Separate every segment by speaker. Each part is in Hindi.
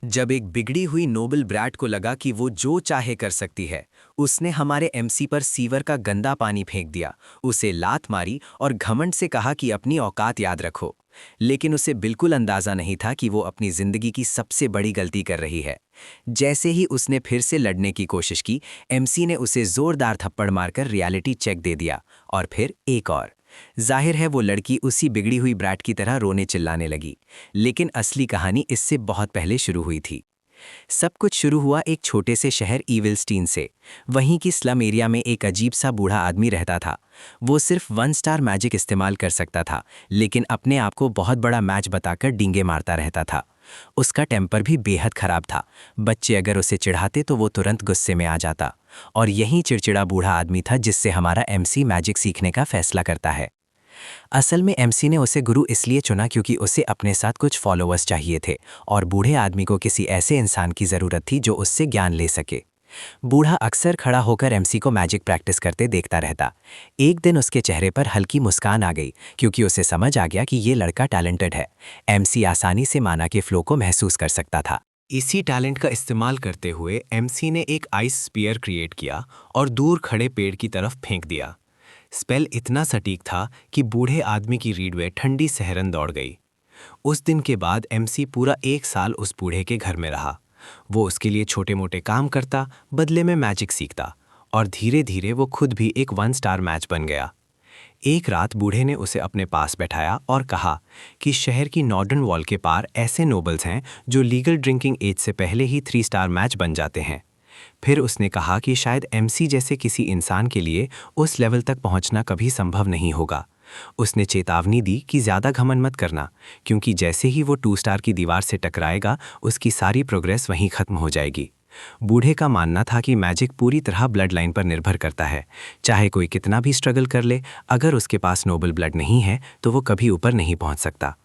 Speaker 1: जब एक बिगड़ी हुई नोबल ब्रैट को लगा कि वो जो चाहे कर सकती है, उसने हमारे एमसी पर सीवर का गंदा पानी फेंक दिया, उसे लात मारी और घमंड से कहा कि अपनी औकात याद रखो। लेकिन उसे बिल्कुल अंदाजा नहीं था कि वो अपनी जिंदगी की सबसे बड़ी गलती कर रही है। जैसे ही उसने फिर से लड़ने की कोशिश की, एमसी ने उसे जोरदार थप्पड़ मारकर रियलिटी चेक दे दिया, और फिर एक और। जाहिर है वो लड़की उसी बिगड़ी हुई ब्रैट की तरह रोने चिल्लाने लगी। लेकिन असली कहानी इससे बहुत पहले शुरू हुई थी। सब कुछ शुरू हुआ एक छोटे से शहर ईविलस्टीन से। वहीं की स्लम एरिया में एक अजीब सा बूढ़ा आदमी रहता था। वो सिर्फ 1 स्टार मैजिक इस्तेमाल कर सकता था, लेकिन अपने आप को बहुत बड़ा मैच बताकर डींगे मारता रहता था। उसका टेम्पर भी बेहद खराब था। बच्चे अगर उसे चिढ़ाते तो वो तुरंत गुस्से में आ जाता। और यही चिड़चिड़ा बूढ़ा आदमी था जिससे हमारा एमसी मैजिक सीखने का फैसला करता है। असल में एमसी ने उसे गुरु इसलिए चुना क्योंकि उसे अपने साथ कुछ फॉलोअर्स चाहिए थे, और बूढ़े आदमी को किसी ऐसे इंसान की ज़रूरत थी जो उससे ज्ञान ले सके। बूढ़ा अक्सर खड़ा होकर एमसी को मैजिक प्रैक्टिस करते देखता रहता। एक दिन उसके चेहरे पर हल्की मुस्कान आ गई, क्योंकि उसे समझ आ गया कि ये लड़का टैलेंटेड है। एमसी आसानी से माना के फ्लो को महसूस कर सकता था। इसी टैलेंट का इस्तेमाल करते हुए एमसी ने एक आइस स्पीयर क्रिएट किया और दूर खड़े पेड़ की तरफ फेंक दिया। स्पेल इतना सटीक था कि बूढ़े आदमी की रीढ़ में ठंडी सहरन दौड़ गई। उस दिन के बाद एमसी पूरा 1 साल उस बूढ़े के घर में रहा। वो उसके लिए छोटे मोटे काम करता, बदले में मैजिक सीखता, और धीरे धीरे वो खुद भी एक 1 स्टार मैच बन गया। एक रात बूढ़े ने उसे अपने पास बैठाया और कहा कि शहर की नॉर्डर्न वॉल के पार ऐसे नोबल्स हैं जो लीगल ड्रिंकिंग एज से पहले ही 3 स्टार मैच बन जाते हैं। फिर उसने कहा कि शायद एमसी जैसे किसी इंसान के लिए उस लेवल तक पहुंचना कभी संभव नहीं होगा। उसने चेतावनी दी कि ज़्यादा घमंड मत करना, क्योंकि जैसे ही वो 2 स्टार की दीवार से टकराएगा उसकी सारी प्रोग्रेस वहीं खत्म हो जाएगी। बूढ़े का मानना था कि मैजिक पूरी तरह ब्लड लाइन पर निर्भर करता है। चाहे कोई कितना भी स्ट्रगल कर ले, अगर उसके पास नोबल ब्लड नहीं है तो वो कभी ऊपर नहीं पहुंच सकता।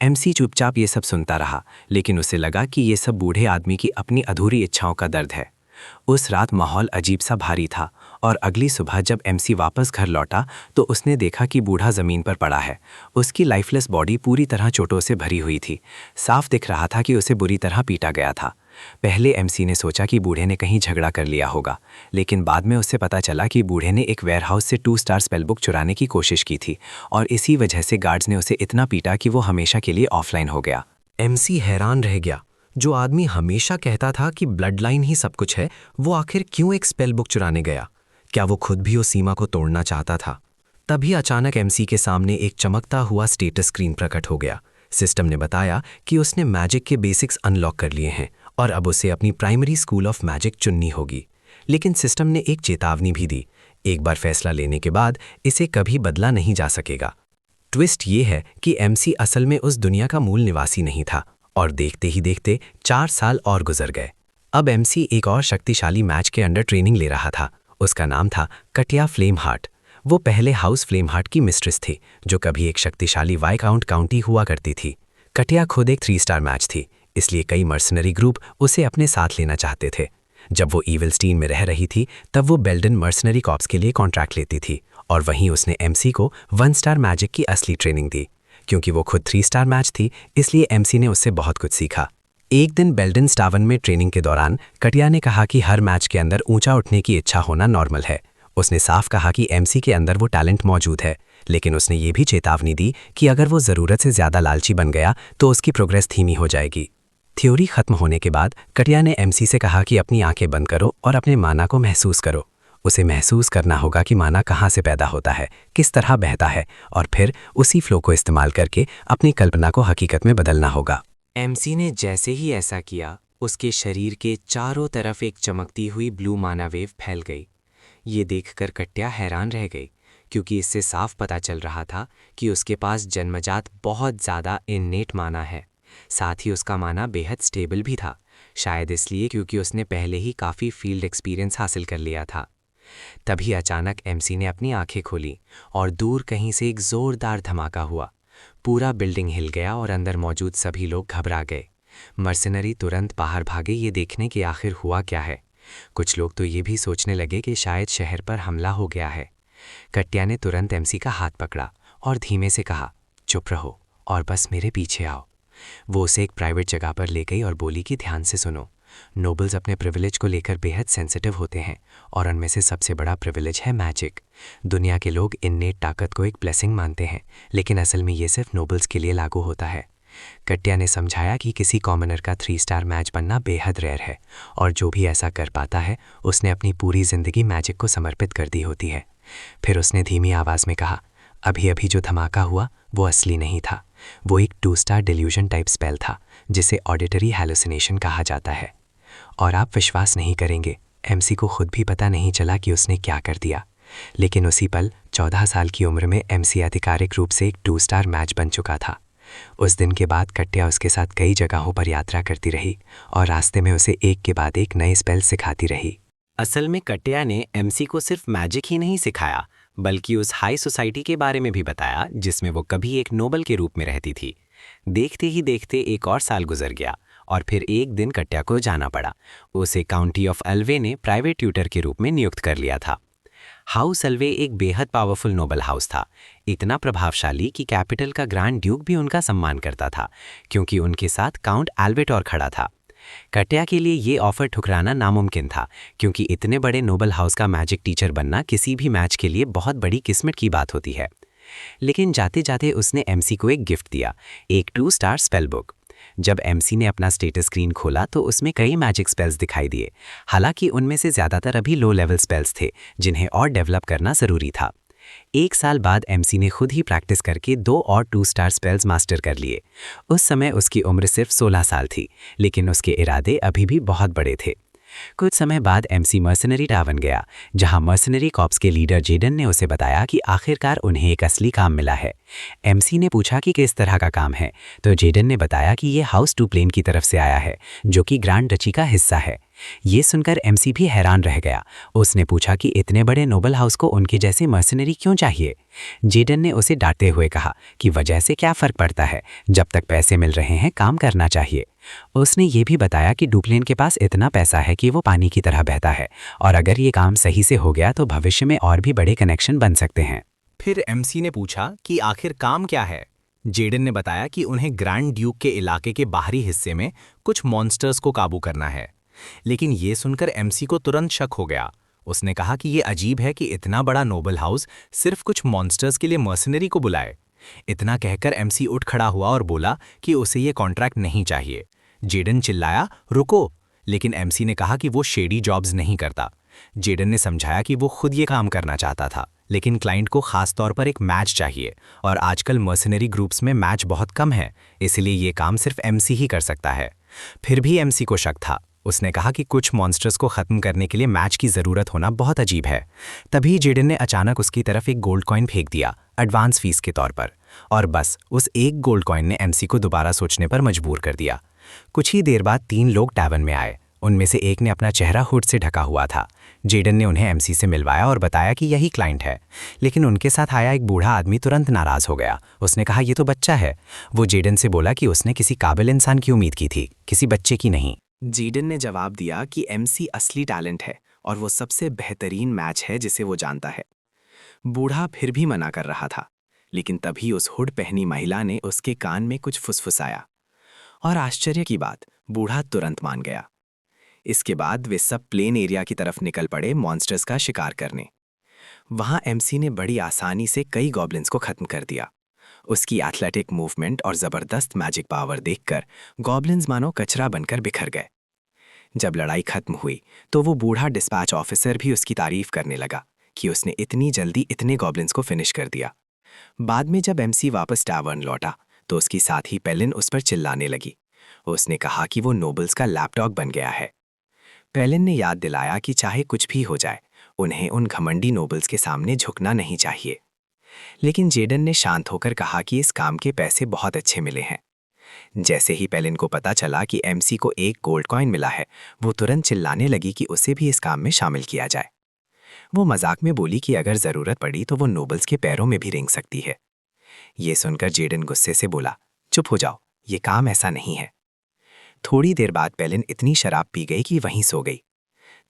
Speaker 1: एमसी चुपचाप ये सब सुनता रहा, लेकिन उसे लगा कि ये सब बूढ़े आदमी की अपनी अधूरी इच्छाओं का दर्द है। उस रात माहौल अजीब सा भारी था, और अगली सुबह जब एमसी वापस घर लौटा तो उसने देखा कि बूढ़ा ज़मीन पर पड़ा है। उसकी लाइफलेस बॉडी पूरी तरह चोटों से भरी हुई थी। साफ दिख रहा था कि उसे बुरी तरह पीटा गया था। पहले एमसी ने सोचा कि बूढ़े ने कहीं झगड़ा कर लिया होगा, लेकिन बाद में उससे पता चला कि बूढ़े ने एक वेयरहाउस से 2 स्टार स्पेल बुक चुराने की कोशिश की थी, और इसी वजह से गार्ड्स ने उसे इतना पीटा कि वो हमेशा के लिए ऑफलाइन हो गया। एमसी हैरान रह गया। जो आदमी हमेशा कहता था कि ब्लड लाइन ही सब कुछ है, वो आखिर क्यों एक स्पेल बुक चुराने गया? क्या वो खुद भी उस सीमा को तोड़ना चाहता था? तभी अचानक एमसी के सामने एक चमकता हुआ स्टेटस स्क्रीन प्रकट हो गया। सिस्टम ने बताया कि उसने मैजिक के बेसिक्स अनलॉक कर लिए हैं, और अब उसे अपनी प्राइमरी स्कूल ऑफ मैजिक चुननी होगी। लेकिन सिस्टम ने एक चेतावनी भी दी, एक बार फैसला लेने के बाद इसे कभी बदला नहीं जा सकेगा। ट्विस्ट ये है कि एमसी असल में उस दुनिया का मूल निवासी नहीं था, और देखते ही देखते 4 साल और गुजर गए। अब एमसी एक और शक्तिशाली मैच के अंडर ट्रेनिंग ले रहा था। उसका नाम था कटिया फ्लेम हार्ट। वो पहले हाउस फ्लेम हार्ट की मिस्ट्रेस थी, जो कभी एक शक्तिशाली वाइकाउंट काउंटी हुआ करती थी। कटिया खुद एक 3 स्टार मैच थी, इसलिए कई मर्सनरी ग्रुप उसे अपने साथ लेना चाहते थे। जब वो ईविलस्टीन में रह रही थी तब वो बेल्डन मर्सनरी कॉप्स के लिए कॉन्ट्रैक्ट लेती थी, और वहीं उसने एमसी को 1 स्टार मैजिक की असली ट्रेनिंग दी। क्योंकि वो खुद 3 स्टार मैच थी, इसलिए एमसी ने उससे बहुत कुछ सीखा। एक दिन बेल्डन स्टावन में ट्रेनिंग के दौरान कटिया ने कहा कि हर मैच के अंदर ऊंचा उठने की इच्छा होना नॉर्मल है। उसने साफ कहा कि एमसी के अंदर वो टैलेंट मौजूद है, लेकिन उसने ये भी चेतावनी दी कि अगर वो ज़रूरत से ज़्यादा लालची बन गया तो उसकी प्रोग्रेस धीमी हो जाएगी। थ्योरी खत्म होने के बाद कटिया ने एमसी से कहा कि अपनी आंखें बंद करो और अपने माना को महसूस करो। उसे महसूस करना होगा कि माना कहाँ से पैदा होता है, किस तरह बहता है, और फिर उसी फ्लो को इस्तेमाल करके अपनी कल्पना को हकीकत में बदलना होगा। एमसी ने जैसे ही ऐसा किया, उसके शरीर के चारों तरफ एक चमकती हुई ब्लू माना वेव फैल गई। ये देखकर कटिया हैरान रह गई, क्योंकि इससे साफ पता चल रहा था कि उसके पास जन्मजात बहुत ज़्यादा इन्नेट माना है। साथ ही उसका माना बेहद स्टेबल भी था, शायद इसलिए क्योंकि उसने पहले ही काफ़ी फील्ड एक्सपीरियंस हासिल कर लिया था। तभी अचानक एमसी ने अपनी आंखें खोली और दूर कहीं से एक जोरदार धमाका हुआ। पूरा बिल्डिंग हिल गया और अंदर मौजूद सभी लोग घबरा गए। मर्सिनरी तुरंत बाहर भागे ये देखने कि आखिर हुआ क्या है। कुछ लोग तो ये भी सोचने लगे कि शायद शहर पर हमला हो गया है। कटिया ने तुरंत एमसी का हाथ पकड़ा और धीमे से कहा, चुप रहो और बस मेरे पीछे आओ।
Speaker 2: वो उसे एक प्राइवेट जगह पर ले गई और बोली कि ध्यान से सुनो, नोबल्स अपने प्रिविलेज को लेकर बेहद सेंसिटिव होते हैं और उनमें से सबसे बड़ा प्रिविलेज है मैजिक। दुनिया के लोग इन्नेट ताकत को एक ब्लेसिंग मानते हैं, लेकिन असल में ये सिर्फ नोबल्स के लिए लागू होता है। कट्या ने समझाया कि किसी कॉमनर का 3 स्टार मैच बनना बेहद रेयर है और जो भी ऐसा कर पाता है उसने अपनी पूरी जिंदगी मैजिक को समर्पित कर दी होती है। फिर उसने धीमी आवाज़ में कहा, अभी अभी जो धमाका हुआ वो असली नहीं था, वो एक 2 स्टार डिल्यूजन टाइप स्पेल था जिसे ऑडिटरी हैलुसिनेशन कहा जाता है। और आप विश्वास नहीं करेंगे, एमसी को खुद भी पता नहीं चला कि उसने क्या कर दिया, लेकिन उसी पल 14 साल की उम्र में एमसी आधिकारिक रूप से एक 2 स्टार मैच बन चुका था। उस दिन के बाद कट्या उसके साथ कई जगहों पर यात्रा करती रही और रास्ते में उसे एक के बाद एक नए स्पेल सिखाती रही।
Speaker 3: असल में कट्या ने एमसी को सिर्फ मैजिक ही नहीं सिखाया, बल्कि उस हाई सोसाइटी के बारे में भी बताया जिसमें वो कभी एक नोबल के रूप में रहती थी। देखते ही देखते एक और साल गुजर गया और फिर एक दिन कट्या को जाना पड़ा। उसे काउंटी ऑफ अल्वे ने प्राइवेट ट्यूटर के रूप में नियुक्त कर लिया था। हाउस अल्वे एक बेहद पावरफुल नोबल हाउस था, इतना प्रभावशाली कि कैपिटल का ग्रैंड ड्यूक भी उनका सम्मान करता था, क्योंकि उनके साथ काउंट एल्वेटोर खड़ा था। कट्या के लिए ये ऑफर ठुकराना नामुमकिन था, क्योंकि इतने बड़े नोबल हाउस का मैजिक टीचर बनना किसी भी मैच के लिए बहुत बड़ी किस्मत की बात होती है। लेकिन जाते जाते उसने एमसी को एक गिफ्ट दिया, एक 2 स्टार स्पेल बुक। जब एमसी ने अपना स्टेटस स्क्रीन खोला तो उसमें कई मैजिक स्पेल्स दिखाई दिए, हालांकि उनमें से ज़्यादातर अभी लो लेवल स्पेल्स थे जिन्हें और डेवलप करना ज़रूरी था। 1 साल बाद एमसी ने खुद ही प्रैक्टिस करके 2 और 2 स्टार स्पेल्स मास्टर कर लिए। उस समय उसकी उम्र सिर्फ 16 साल थी, लेकिन उसके इरादे अभी भी बहुत बड़े थे। कुछ समय बाद एमसी मर्सनरी टावन गया, जहां मर्सनरी कॉप्स के लीडर जेडन ने उसे बताया कि आखिरकार उन्हें एक असली काम मिला है। एमसी ने पूछा कि किस तरह का काम है, तो जेडन ने बताया कि ये हाउस टू प्लेन की तरफ से आया है, जो कि ग्रैंड डची का हिस्सा है। ये सुनकर एमसी भी हैरान रह गया। उसने पूछा कि इतने बड़े नोबल हाउस को उनके जैसे मर्सनरी क्यों चाहिए। जेडन ने उसे डांटते हुए कहा कि वजह से क्या फ़र्क पड़ता है, जब तक पैसे मिल रहे हैं काम करना चाहिए। उसने ये भी बताया कि डुप्लेन के पास इतना पैसा है कि वो पानी की तरह बहता है और अगर ये काम सही से हो गया तो भविष्य में और भी बड़े कनेक्शन बन सकते हैं।
Speaker 4: फिर एमसी ने पूछा कि आखिर काम क्या है। जेडन ने बताया कि उन्हें ग्रैंड ड्यूक के इलाके के बाहरी हिस्से में कुछ मॉन्स्टर्स को काबू करना है। लेकिन ये सुनकर एमसी को तुरंत शक हो गया। उसने कहा कि ये अजीब है कि इतना बड़ा नोबल हाउस सिर्फ कुछ मॉन्स्टर्स के लिए मर्सनरी को बुलाए। इतना कहकर एमसी उठ खड़ा हुआ और बोला कि उसे ये कॉन्ट्रैक्ट नहीं चाहिए। जेडन चिल्लाया, रुको, लेकिन एमसी ने कहा कि वो शेडी जॉब्स नहीं करता। जेडन ने समझाया कि वो खुद ये काम करना चाहता था, लेकिन क्लाइंट को खास तौर पर एक मैच चाहिए और आजकल मर्सनरी ग्रुप्स में मैच बहुत कम है, इसलिए ये काम सिर्फ एमसी ही कर सकता है। फिर भी एमसी को शक था। उसने कहा कि कुछ मॉन्स्टर्स को ख़त्म करने के लिए मैच की ज़रूरत होना बहुत अजीब है। तभी जेडन ने अचानक उसकी तरफ एक गोल्ड कॉइन फेंक दिया, एडवांस फीस के तौर पर, और बस उस एक गोल्ड कॉइन ने एमसी को दोबारा सोचने पर मजबूर कर दिया। कुछ ही देर बाद 3 लोग टैवन में आए। उनमें से एक ने अपना चेहरा हुड से ढका हुआ था। जेडन ने उन्हें एमसी से मिलवाया और बताया कि यही क्लाइंट है, लेकिन उनके साथ आया एक बूढ़ा आदमी तुरंत नाराज़ हो गया। उसने कहा, ये तो बच्चा है। वो जेडन से बोला कि उसने किसी काबिल इंसान की उम्मीद की थी, किसी बच्चे की नहीं।
Speaker 1: जेडन ने जवाब दिया कि एमसी असली टैलेंट है और वो सबसे बेहतरीन मैच है जिसे वो जानता है। बूढ़ा फिर भी मना कर रहा था, लेकिन तभी उस हुड पहनी महिला ने उसके कान में कुछ फुसफुसाया और आश्चर्य की बात, बूढ़ा तुरंत मान गया। इसके बाद वे सब प्लेन एरिया की तरफ निकल पड़े मॉन्स्टर्स का शिकार करने। वहां एमसी ने बड़ी आसानी से कई गॉब्लिन्स को खत्म कर दिया। उसकी एथलेटिक मूवमेंट और जबरदस्त मैजिक पावर देखकर गॉब्लिन्स मानो कचरा बनकर बिखर गए। जब लड़ाई खत्म हुई तो वो बूढ़ा डिस्पैच ऑफिसर भी उसकी तारीफ करने लगा कि उसने इतनी जल्दी इतने गॉब्लिन्स को फिनिश कर दिया। बाद में जब एमसी वापस टैवर्न लौटा तो उसकी साथी पेलिन उस पर चिल्लाने लगी। उसने कहा कि वो नोबल्स का लैपडॉग बन गया है। पेलिन ने याद दिलाया कि चाहे कुछ भी हो जाए, उन्हें उन घमंडी नोबल्स के सामने झुकना नहीं चाहिए। लेकिन जेडन ने शांत होकर कहा कि इस काम के पैसे बहुत अच्छे मिले हैं। जैसे ही पेलिन को पता चला कि एमसी को एक गोल्ड कॉइन मिला है, वो तुरंत चिल्लाने लगी कि उसे भी इस काम में शामिल किया जाए। वो मजाक में बोली कि अगर जरूरत पड़ी तो वो नोबल्स के पैरों में भी रेंग सकती है। ये सुनकर जेडन गुस्से से बोला, चुप हो जाओ, ये काम ऐसा नहीं है। थोड़ी देर बाद पेलिन इतनी शराब पी गई कि वहीं सो गई।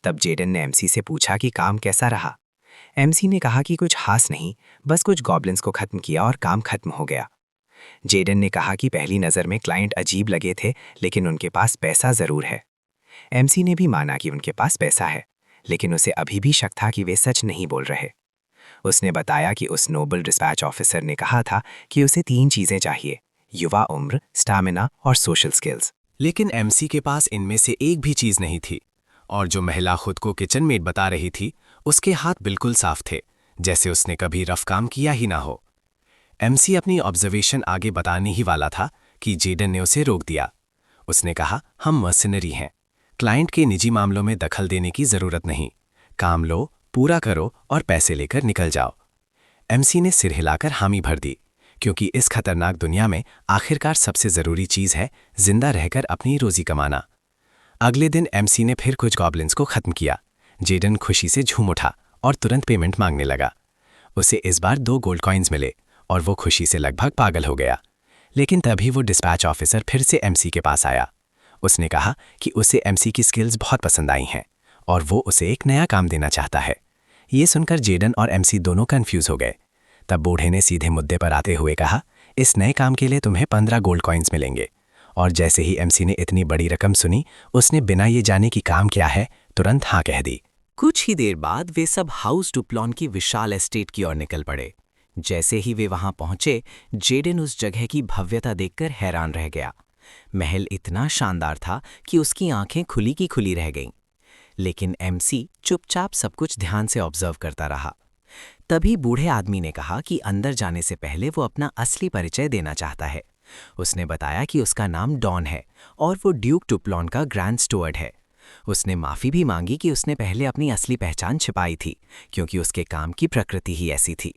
Speaker 1: तब जेडन ने एमसी से पूछा कि काम कैसा रहा। एमसी ने कहा कि कुछ खास नहीं, बस कुछ गॉब्लिन्स को खत्म किया और काम खत्म हो गया। जेडन ने कहा कि पहली नज़र में क्लाइंट अजीब लगे थे, लेकिन उनके पास पैसा ज़रूर है। एमसी ने भी माना कि उनके पास पैसा है, लेकिन उसे अभी भी शक था कि वे सच नहीं बोल रहे। उसने बताया कि उस नोबल डिस्पैच ऑफिसर ने कहा था कि उसे 3 चीज़ें चाहिए: युवा उम्र, स्टैमिना और सोशल स्किल्स।
Speaker 4: लेकिन एमसी के पास इनमें से एक भी चीज नहीं थी, और जो महिला खुद को किचन मेट बता रही थी, उसके हाथ बिल्कुल साफ थे, जैसे उसने कभी रफ काम किया ही ना हो। एमसी अपनी ऑब्जर्वेशन आगे बताने ही वाला था कि जेडन ने उसे रोक दिया। उसने कहा, हम मर्सिनरी हैं, क्लाइंट के निजी मामलों में दखल देने की जरूरत नहीं, काम लो, पूरा करो और पैसे लेकर निकल जाओ। एमसी ने सिर हिलाकर हामी भर दी, क्योंकि इस खतरनाक दुनिया में आखिरकार सबसे जरूरी चीज है जिंदा रहकर अपनी रोजी कमाना। अगले दिन एमसी ने फिर कुछ गॉब्लिन्स को खत्म किया। जेडन खुशी से झूम उठा और तुरंत पेमेंट मांगने लगा। उसे इस बार 2 गोल्ड कॉइन्स मिले और वो खुशी से लगभग पागल हो गया। लेकिन तभी वो डिस्पैच ऑफिसर फिर से एमसी के पास आया। उसने कहा कि उसे एमसी की स्किल्स बहुत पसंद आई हैं और वो उसे एक नया काम देना चाहता है। ये सुनकर जेडन और एमसी दोनों कंफ्यूज हो गए। तब बूढ़े ने सीधे मुद्दे पर आते हुए कहा, इस नए काम के लिए तुम्हें 15 गोल्ड कॉइन्स मिलेंगे। और जैसे ही एमसी ने इतनी बड़ी रकम सुनी, उसने बिना ये जाने कि काम क्या है तुरंत हाँ कह दी।
Speaker 3: कुछ ही देर बाद वे सब हाउस डुप्लॉन की विशाल एस्टेट की ओर निकल पड़े। जैसे ही वे वहां पहुंचे, जेडन उस जगह की भव्यता देखकर हैरान रह गया। महल इतना शानदार था कि उसकी आंखें खुली की खुली रह गईं। लेकिन एमसी चुपचाप सब कुछ ध्यान से ऑब्जर्व करता रहा। तभी बूढ़े आदमी ने कहा कि अंदर जाने से पहले वो अपना असली परिचय देना चाहता है। उसने बताया कि उसका नाम डॉन है और वो ड्यूक डुप्लॉन का ग्रैंड स्टुअर्ड है। उसने माफ़ी भी मांगी कि उसने पहले अपनी असली पहचान छिपाई थी, क्योंकि उसके काम की प्रकृति ही ऐसी थी।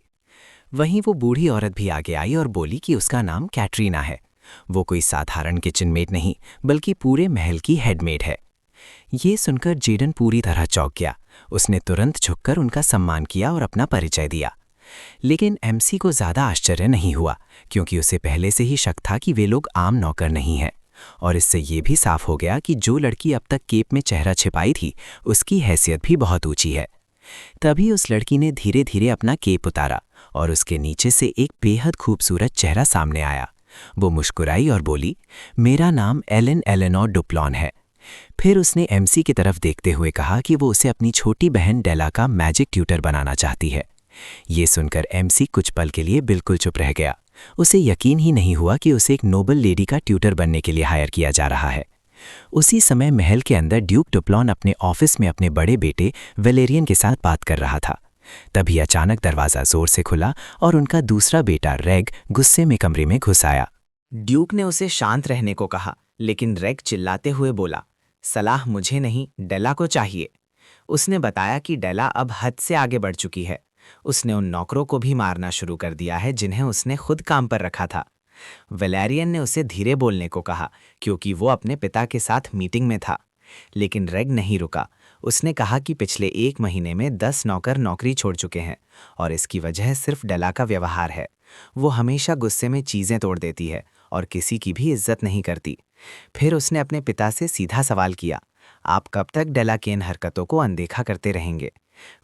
Speaker 3: वहीं वो बूढ़ी औरत भी आगे आई और बोली कि उसका नाम कैटरीना है। वो कोई साधारण किचन मेट नहीं, बल्कि पूरे महल की हेडमेड है। ये सुनकर जेडन पूरी तरह चौंक गया। उसने तुरंत झुककर उनका सम्मान किया और अपना परिचय दिया। लेकिन एमसी को ज़्यादा आश्चर्य नहीं हुआ, क्योंकि उसे पहले से ही शक था कि वे लोग आम नौकर नहीं हैं। और इससे ये भी साफ हो गया कि जो लड़की अब तक केप में चेहरा छिपाई थी, उसकी हैसियत भी बहुत ऊंची है। तभी उस लड़की ने धीरे धीरे अपना केप उतारा और उसके नीचे से एक बेहद खूबसूरत चेहरा सामने आया। वो मुस्कुराई और बोली, मेरा नाम एलन एलेनोर डुप्लॉन है। फिर उसने एमसी की तरफ देखते हुए कहा कि वो उसे अपनी छोटी बहन डेला का मैजिक ट्यूटर बनाना चाहती है। ये सुनकर एमसी कुछ पल के लिए बिल्कुल चुप रह गया। उसे यकीन ही नहीं हुआ कि उसे एक नोबल लेडी का ट्यूटर बनने के लिए हायर किया जा रहा है। उसी समय महल के अंदर ड्यूक डुप्लॉन अपने ऑफिस में अपने बड़े बेटे वैलेरियन के साथ बात कर रहा था। तभी अचानक दरवाज़ा जोर से खुला और उनका दूसरा बेटा रेग गुस्से में कमरे में घुस आया।
Speaker 5: ड्यूक ने उसे शांत रहने को कहा, लेकिन रेग चिल्लाते हुए बोला, सलाह मुझे नहीं, डेला को चाहिए। उसने बताया कि डेला अब हद से आगे बढ़ चुकी है। उसने उन नौकरों को भी मारना शुरू कर दिया है जिन्हें उसने खुद काम पर रखा था। वैलेरियन ने उसे धीरे बोलने को कहा, क्योंकि वो अपने पिता के साथ मीटिंग में था। लेकिन रेग नहीं रुका। उसने कहा कि पिछले 1 महीने में 10 नौकर नौकरी छोड़ चुके हैं और इसकी वजह सिर्फ डेला का व्यवहार है। वो हमेशा गुस्से में चीज़ें तोड़ देती है और किसी की भी इज्जत नहीं करती। फिर उसने अपने पिता से सीधा सवाल किया, आप कब तक डेला की इन हरकतों को अनदेखा करते रहेंगे?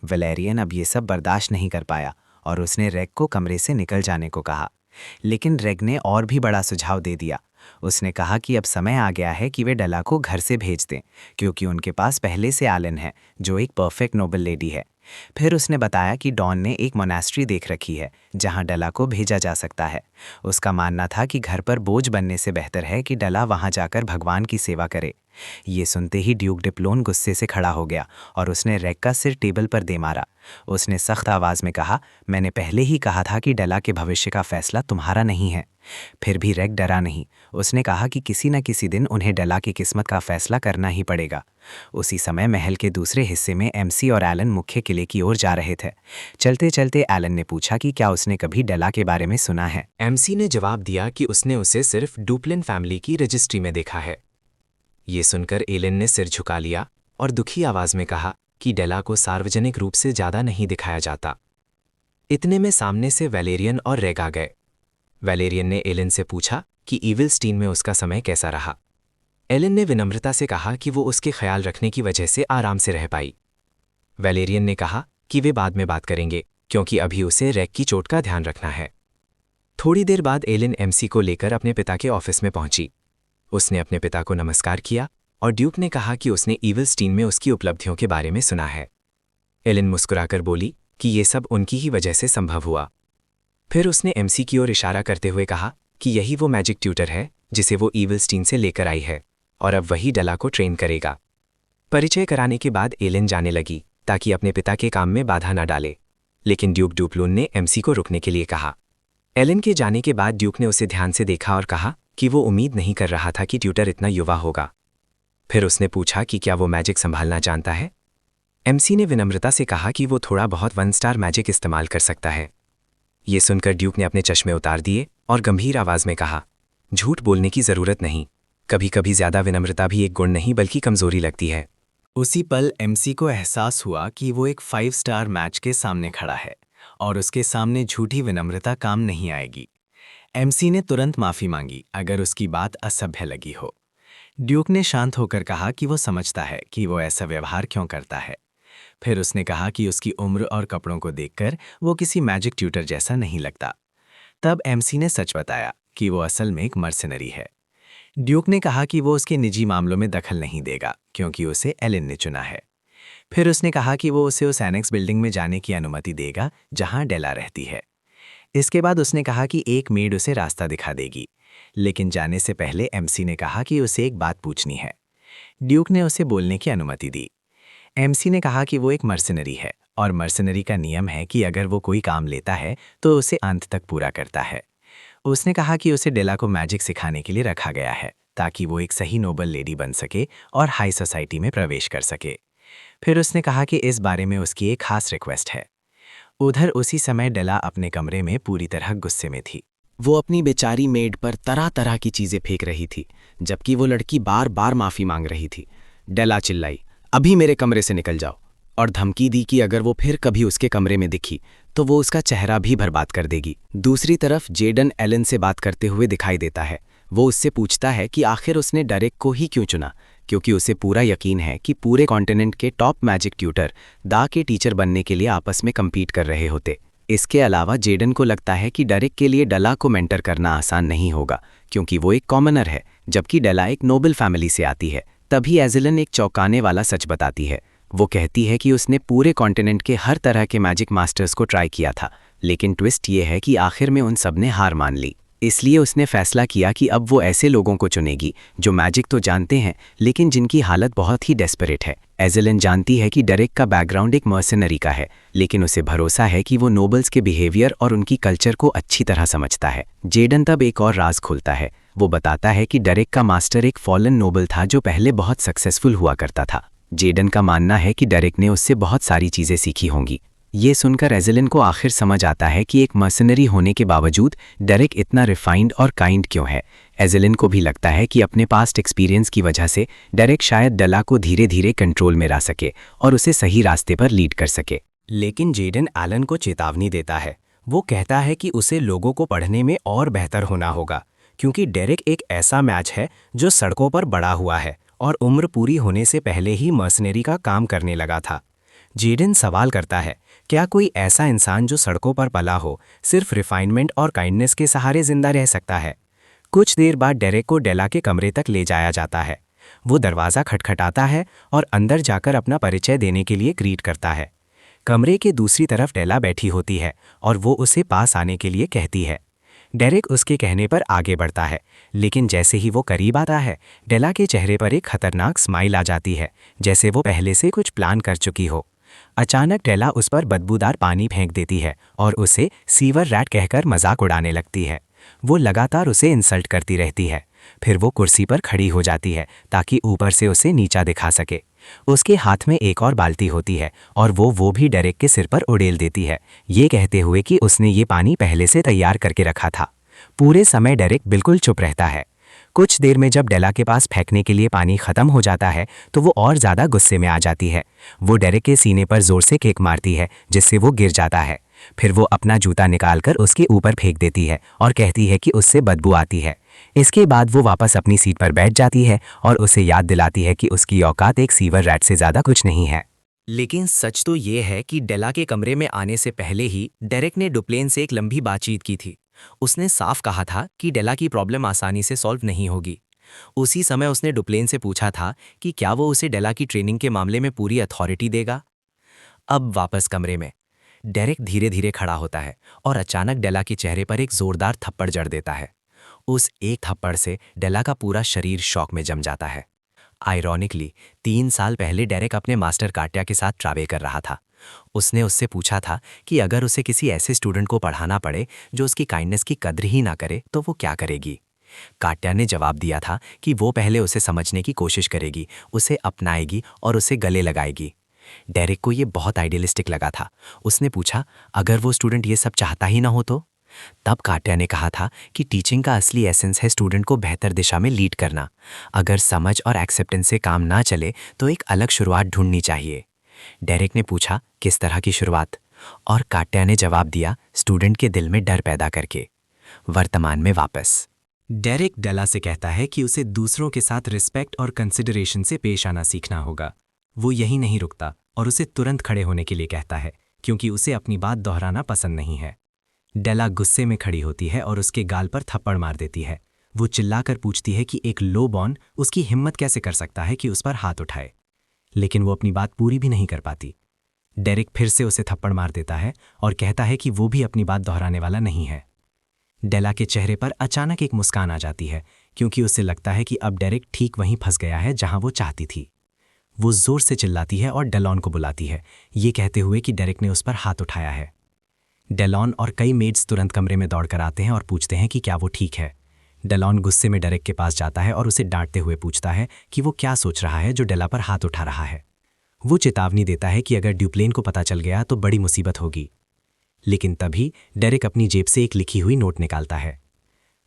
Speaker 5: वैलेरियन अब ये सब बर्दाश्त नहीं कर पाया और उसने रेग को कमरे से निकल जाने को कहा। लेकिन रेग ने और भी बड़ा सुझाव दे दिया। उसने कहा कि अब समय आ गया है कि वे डेला को घर से भेज दें, क्योंकि उनके पास पहले से एलन है, जो एक परफेक्ट नोबल लेडी है। फिर उसने बताया कि डॉन ने एक मोनास्ट्री देख रखी है जहां डेला को भेजा जा सकता है। उसका मानना था कि घर पर बोझ बनने से बेहतर है कि डेला वहां जाकर भगवान की सेवा करे। ये सुनते ही ड्यूक डिप्लोन गुस्से से खड़ा हो गया और उसने रेग का सिर टेबल पर दे मारा। उसने सख्त आवाज़ में कहा, मैंने पहले ही कहा था कि डेला के भविष्य का फैसला तुम्हारा नहीं है। फिर भी रेग डरा नहीं। उसने कहा कि किसी न किसी दिन उन्हें डेला की किस्मत का फैसला करना ही पड़ेगा। उसी समय महल के दूसरे हिस्से में एमसी और एलन मुख्य किले की ओर जा रहे थे। चलते चलते एलन ने पूछा कि क्या उसने कभी डेला के बारे में सुना है।
Speaker 2: एमसी ने जवाब दिया कि उसने उसे सिर्फ डुप्लिन फैमिली की रजिस्ट्री में देखा है। ये सुनकर एलन ने सिर झुका लिया और दुखी आवाज में कहा कि डेला को सार्वजनिक रूप से ज्यादा नहीं दिखाया जाता। इतने में सामने से वैलेरियन और रेग आ गए। वैलेरियन ने एलन से पूछा कि ईविलस्टीन में उसका समय कैसा रहा। एलन ने विनम्रता से कहा कि वो उसके ख्याल रखने की वजह से आराम से रह पाई। वैलेरियन ने कहा कि वे बाद में बात करेंगे, क्योंकि अभी उसे रेग की चोट का ध्यान रखना है। थोड़ी देर बाद एलिन एमसी को लेकर अपने पिता के ऑफिस में पहुंची। उसने अपने पिता को नमस्कार किया और ड्यूक ने कहा कि उसने ईविलस्टीन में उसकी उपलब्धियों के बारे में सुना है। एलिन मुस्कुराकर बोली कि ये सब उनकी ही वजह से संभव हुआ। फिर उसने एमसी की ओर इशारा करते हुए कहा कि यही वो मैजिक ट्यूटर है जिसे वो ईविलस्टीन से लेकर आई है और अब वही डेला को ट्रेन करेगा। परिचय कराने के बाद एलिन जाने लगी ताकि अपने पिता के काम में बाधा न डाले, लेकिन ड्यूक डुप्लून ने एमसी को रुकने के लिए कहा। एलिन के जाने के बाद ड्यूक ने उसे ध्यान से देखा और कहा कि वो उम्मीद नहीं कर रहा था कि ट्यूटर इतना युवा होगा। फिर उसने पूछा कि क्या वो मैजिक संभालना जानता है। एमसी ने विनम्रता से कहा कि वो थोड़ा बहुत 1 स्टार मैजिक इस्तेमाल कर सकता है। ये सुनकर ड्यूक ने अपने चश्मे उतार दिए और गंभीर आवाज में कहा, झूठ बोलने की जरूरत नहीं, कभी कभी ज्यादा विनम्रता भी एक गुण नहीं बल्कि कमजोरी लगती है।
Speaker 5: उसी पल एमसी को एहसास हुआ कि वो एक 5 स्टार मैच के सामने खड़ा है और उसके सामने झूठी विनम्रता काम नहीं आएगी। एमसी ने तुरंत माफी मांगी अगर उसकी बात असभ्य लगी हो। ड्यूक ने शांत होकर कहा कि वो समझता है कि वो ऐसा व्यवहार क्यों करता है। फिर उसने कहा कि उसकी उम्र और कपड़ों को देखकर वो किसी मैजिक ट्यूटर जैसा नहीं लगता। तब एमसी ने सच बताया कि वो असल में एक मर्सिनरी है। ड्यूक ने कहा कि वो उसके निजी मामलों में दखल नहीं देगा क्योंकि उसे एलिन ने चुना है। फिर उसने कहा कि वो उसे उस एनेक्स बिल्डिंग में जाने की अनुमति देगा जहां डेला रहती है। इसके बाद उसने कहा कि एक मेड उसे रास्ता दिखा देगी, लेकिन जाने से पहले एमसी ने कहा कि उसे एक बात पूछनी है। ड्यूक ने उसे बोलने की अनुमति दी। एमसी ने कहा कि वो एक मर्सिनरी है और मर्सिनरी का नियम है कि अगर वो कोई काम लेता है तो उसे अंत तक पूरा करता है। उसने कहा कि उसे डेला को मैजिक सिखाने के लिए रखा गया है ताकि वो एक सही नोबल लेडी बन सके और हाई सोसाइटी में प्रवेश कर सके। फिर उसने कहा कि इस बारे में उसकी एक खास रिक्वेस्ट है। उधर उसी समय डेला अपने कमरे में पूरी तरह गुस्से में थी।
Speaker 3: वो अपनी बेचारी मेड पर तरह तरह की चीजें फेंक रही थी, जबकि वो लड़की बार बार माफी मांग रही थी। डेला चिल्लाई, अभी मेरे कमरे से निकल जाओ, और धमकी दी कि अगर वो फिर कभी उसके कमरे में दिखी तो वो उसका चेहरा भी बर्बाद कर देगी। दूसरी तरफ जेडन एलन से बात करते हुए दिखाई देता है। वो उससे पूछता है कि आखिर उसने डेरेक को ही क्यों चुना, क्योंकि उसे पूरा यकीन है कि पूरे कॉन्टिनेंट के टॉप मैजिक ट्यूटर दा के टीचर बनने के लिए आपस में कम्पीट कर रहे होते। इसके अलावा जेडन को लगता है कि डेरेक के लिए डेला को मेंटर करना आसान नहीं होगा, क्योंकि वो एक कॉमनर है जबकि डेला एक नोबल फैमिली से आती है। तभी एजिलन एक चौंकाने वाला सच बताती है। वो कहती है कि उसने पूरे कॉन्टिनेंट के हर तरह के मैजिक मास्टर्स को ट्राई किया था, लेकिन ट्विस्ट ये है कि आखिर में उन सब ने हार मान ली। इसलिए उसने फैसला किया कि अब वो ऐसे लोगों को चुनेगी जो मैजिक तो जानते हैं लेकिन जिनकी हालत बहुत ही डेस्परेट है। एजिलन जानती है कि डेरेक का बैकग्राउंड एक मर्सिनरी का है, लेकिन उसे भरोसा है कि वो नोबल्स के बिहेवियर और उनकी कल्चर को अच्छी तरह समझता है। जेडन तब एक और राज खोलता है। वो बताता है कि डेरेक का मास्टर एक फॉलन नोबल था जो पहले बहुत सक्सेसफुल हुआ करता था। जेडन का मानना है कि डेरेक ने उससे बहुत सारी चीज़ें सीखी होंगी। ये सुनकर एजिलन को आखिर समझ आता है कि एक मर्सिनरी होने के बावजूद डेरेक इतना रिफाइंड और काइंड क्यों है। एजिलन को भी लगता है कि अपने पास्ट एक्सपीरियंस की वजह से डेरेक शायद डेला को धीरे धीरे कंट्रोल में ला सके और उसे सही रास्ते पर लीड कर सके।
Speaker 1: लेकिन जेडन एलन को चेतावनी देता है। वो कहता है कि उसे लोगों को पढ़ने में और बेहतर होना होगा, क्योंकि डेरेक एक ऐसा मैच है जो सड़कों पर बड़ा हुआ है और उम्र पूरी होने से पहले ही मर्सनरी का काम करने लगा था। जेडन सवाल करता है, क्या कोई ऐसा इंसान जो सड़कों पर पला हो सिर्फ रिफाइनमेंट और काइंडनेस के सहारे जिंदा रह सकता है? कुछ देर बाद डेरेक को डेला के कमरे तक ले जाया जाता है। वो दरवाज़ा खटखटाता है और अंदर जाकर अपना परिचय देने के लिए ग्रीट करता है। कमरे के दूसरी तरफ डेला बैठी होती है और वो उसे पास आने के लिए कहती है। डेरेक उसके कहने पर आगे बढ़ता है, लेकिन जैसे ही वो करीब आता है डेला के चेहरे पर एक खतरनाक स्माइल आ जाती है, जैसे वो पहले से कुछ प्लान कर चुकी हो। अचानक डेला उस पर बदबूदार पानी फेंक देती है और उसे सीवर रैट कहकर मजाक उड़ाने लगती है। वो लगातार उसे इंसल्ट करती रहती है। फिर वो कुर्सी पर खड़ी हो जाती है ताकि ऊपर से उसे नीचा दिखा सके। उसके हाथ में एक और बाल्टी होती है और वो भी डेरेक के सिर पर उड़ेल देती है, ये कहते हुए कि उसने ये पानी पहले से तैयार करके रखा था। पूरे समय डेरेक बिल्कुल चुप रहता है। कुछ देर में जब डेला के पास फेंकने के लिए पानी खत्म हो जाता है तो वो और ज़्यादा गुस्से में आ जाती है। वो डेरेक के सीने पर जोर से किक मारती है जिससे वो गिर जाता है। फिर वो अपना जूता निकालकर उसके ऊपर फेंक देती है और कहती है कि उससे बदबू आती है। इसके बाद वो वापस अपनी सीट पर बैठ जाती है और उसे याद दिलाती है कि उसकी औकात एक सीवर रैट से ज़्यादा कुछ नहीं है।
Speaker 6: लेकिन सच तो ये है कि डेला के कमरे में आने से पहले ही डेरेक ने डुप्लेन से एक लंबी बातचीत की थी
Speaker 1: उसने साफ कहा था कि डेला की प्रॉब्लम आसानी से सॉल्व नहीं होगी। उसी समय उसने डुप्लेन से पूछा था कि क्या वो उसे डेला की ट्रेनिंग के मामले में पूरी अथॉरिटी देगा। अब वापस कमरे में डेरेक धीरे धीरे खड़ा होता है और अचानक डेला के चेहरे पर एक जोरदार थप्पड़ जड़ देता है। उस एक थप्पड़ से डेला का पूरा शरीर शॉक में जम जाता है। आयरॉनिकली 3 साल पहले डेरेक अपने मास्टर काट्या के साथ ट्रैवल कर रहा था। उसने उससे पूछा था कि अगर उसे किसी ऐसे स्टूडेंट को पढ़ाना पड़े जो उसकी काइंडनेस की कद्र ही ना करे तो वो क्या करेगी। काट्या ने जवाब दिया था कि वो पहले उसे समझने की कोशिश करेगी, उसे अपनाएगी और उसे गले लगाएगी। डेरेक को ये बहुत आइडियलिस्टिक लगा था। उसने पूछा, अगर वो स्टूडेंट ये सब चाहता ही ना हो तो? तब काट्या ने कहा था कि टीचिंग का असली एसेंस है स्टूडेंट को बेहतर दिशा में लीड करना। अगर समझ और एक्सेप्टेंस से काम ना चले तो एक अलग शुरुआत ढूंढनी चाहिए। डेरेक ने पूछा, किस तरह की शुरुआत? और काट्या ने जवाब दिया, स्टूडेंट के दिल में डर पैदा करके। वर्तमान में वापस
Speaker 2: डेरेक डेला से कहता है कि उसे दूसरों के साथ रिस्पेक्ट और कंसिडरेशन से पेश आना सीखना होगा। वो यही नहीं रुकता और उसे तुरंत खड़े होने के लिए कहता है, क्योंकि उसे अपनी बात दोहराना पसंद नहीं है। डेला गुस्से में खड़ी होती है और उसके गाल पर थप्पड़ मार देती है। वो चिल्लाकर पूछती है कि एक लो बॉर्न उसकी हिम्मत कैसे कर सकता है कि उस पर हाथ उठाए, लेकिन वो अपनी बात पूरी भी नहीं कर पाती। डेरेक फिर से उसे थप्पड़ मार देता है और कहता है कि वो भी अपनी बात दोहराने वाला नहीं है। डेला के चेहरे पर अचानक एक मुस्कान आ जाती है, क्योंकि उसे लगता है कि अब डेरेक ठीक वहीं फंस गया है जहां वो चाहती थी। वो जोर से चिल्लाती है और डेलॉन को बुलाती है, ये कहते हुए कि डेरेक ने उस पर हाथ उठाया है। डेलॉन और कई मेड्स तुरंत कमरे में दौड़कर आते हैं और पूछते हैं कि क्या वो ठीक है। डेलॉन गुस्से में डेरेक के पास जाता है और उसे डांटते हुए पूछता है कि वो क्या सोच रहा है जो डेला पर हाथ उठा रहा है। वो चेतावनी देता है कि अगर ड्यूप्लेन को पता चल गया तो बड़ी मुसीबत होगी। लेकिन तभी डेरेक अपनी जेब से एक लिखी हुई नोट निकालता है।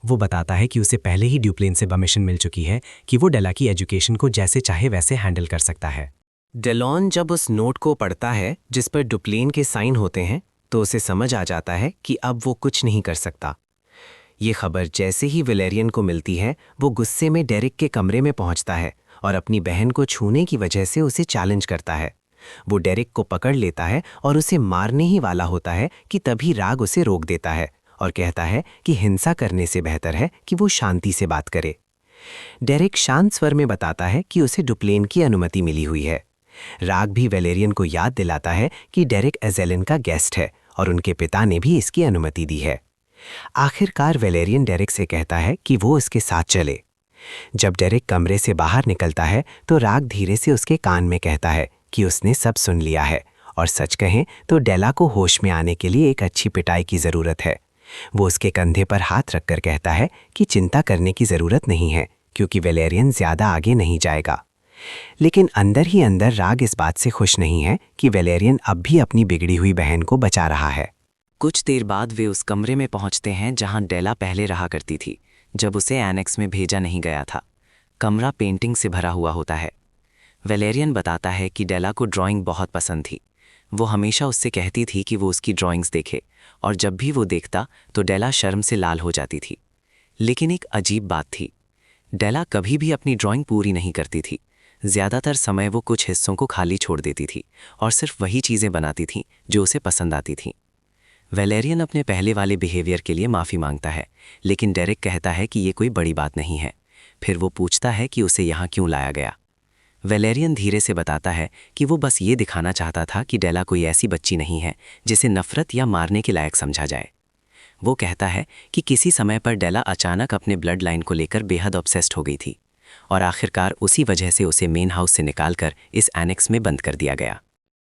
Speaker 2: वो बताता है कि उसे पहले ही ड्यूप्लेन से परमिशन मिल चुकी है कि वो डेला की एजुकेशन को जैसे चाहे वैसे हैंडल कर सकता है।
Speaker 3: डेलॉन जब उस नोट को पढ़ता है जिस पर डुप्लेन के साइन होते हैं तो उसे समझ आ जाता है कि अब वो कुछ नहीं कर सकता। ये खबर जैसे ही वैलेरियन को मिलती है वो गुस्से में डेरेक के कमरे में पहुंचता है और अपनी बहन को छूने की वजह से उसे चैलेंज करता है। वो डेरेक को पकड़ लेता है और उसे मारने ही वाला होता है कि तभी राग उसे रोक देता है और कहता है कि हिंसा करने से बेहतर है कि वो शांति से बात करे। डेरेक शांत स्वर में बताता है कि उसे डुप्लेन की अनुमति मिली हुई है। राग भी वैलेरियन को याद दिलाता है कि डेरेक एजेलिन का गेस्ट है और उनके पिता ने भी इसकी अनुमति दी है। आखिरकार वैलेरियन डेरेक से कहता है कि वो इसके साथ चले। जब डेरेक कमरे से बाहर निकलता है तो राग धीरे से उसके कान में कहता है कि उसने सब सुन लिया है और सच कहें तो डेला को होश में आने के लिए एक अच्छी पिटाई की ज़रूरत है। वो उसके कंधे पर हाथ रखकर कहता है कि चिंता करने की ज़रूरत नहीं है क्योंकि वैलेरियन ज़्यादा आगे नहीं जाएगा। लेकिन अंदर ही अंदर राग इस बात से खुश नहीं है कि वैलेरियन अब भी अपनी बिगड़ी हुई बहन को बचा रहा है।
Speaker 1: कुछ देर बाद वे उस कमरे में पहुंचते हैं जहां डेला पहले रहा करती थी जब उसे एनेक्स में भेजा नहीं गया था। कमरा पेंटिंग से भरा हुआ होता है। वैलेरियन बताता है कि डेला को ड्राइंग बहुत पसंद थी। वो हमेशा उससे कहती थी कि वो उसकी ड्राइंग्स देखे और जब भी वो देखता तो डेला शर्म से लाल हो जाती थी। लेकिन एक अजीब बात थी, डेला कभी भी अपनी ड्राइंग पूरी नहीं करती थी। ज़्यादातर समय वो कुछ हिस्सों को खाली छोड़ देती थी और सिर्फ वही चीज़ें बनाती थीं जो उसे पसंद आती थीं। वैलेरियन अपने पहले वाले बिहेवियर के लिए माफ़ी मांगता है, लेकिन डेरेक कहता है कि ये कोई बड़ी बात नहीं है। फिर वो पूछता है कि उसे यहाँ क्यों लाया गया। वैलेरियन धीरे से बताता है कि वो बस ये दिखाना चाहता था कि डेला कोई ऐसी बच्ची नहीं है जिसे नफ़रत या मारने के लायक समझा जाए। वो कहता है कि किसी समय पर डेला अचानक अपने ब्लड लाइन को लेकर बेहद ऑब्सेस्ड हो गई थी और आखिरकार उसी वजह से उसे मेन हाउस से निकालकर इस एनेक्स में बंद कर दिया गया।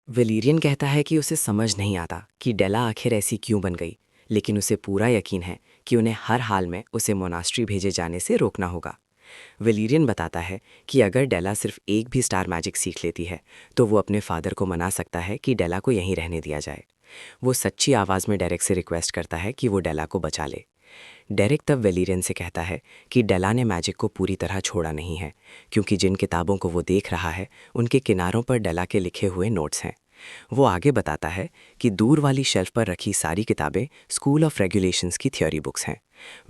Speaker 6: वैलेरियन कहता है कि उसे समझ नहीं आता कि डेला आखिर ऐसी क्यों बन गई, लेकिन उसे पूरा यकीन है कि उन्हें हर हाल में उसे मोनास्ट्री भेजे जाने से रोकना होगा। वैलेरियन बताता है कि अगर डेला सिर्फ एक भी स्टार मैजिक सीख लेती है तो वो अपने फादर को मना सकता है कि डेला को यहीं रहने दिया जाए। वो सच्ची आवाज़ में डेरेक से रिक्वेस्ट करता है कि वो डेला को बचा ले। डेरेक तब वैलेरियन से कहता है कि डेला ने मैजिक को पूरी तरह छोड़ा नहीं है, क्योंकि जिन किताबों को वो देख रहा है उनके किनारों पर डेला के लिखे हुए नोट्स हैं। वो आगे बताता है कि दूर वाली शेल्फ पर रखी सारी किताबें स्कूल ऑफ रेगुलेशंस की थ्योरी बुक्स हैं।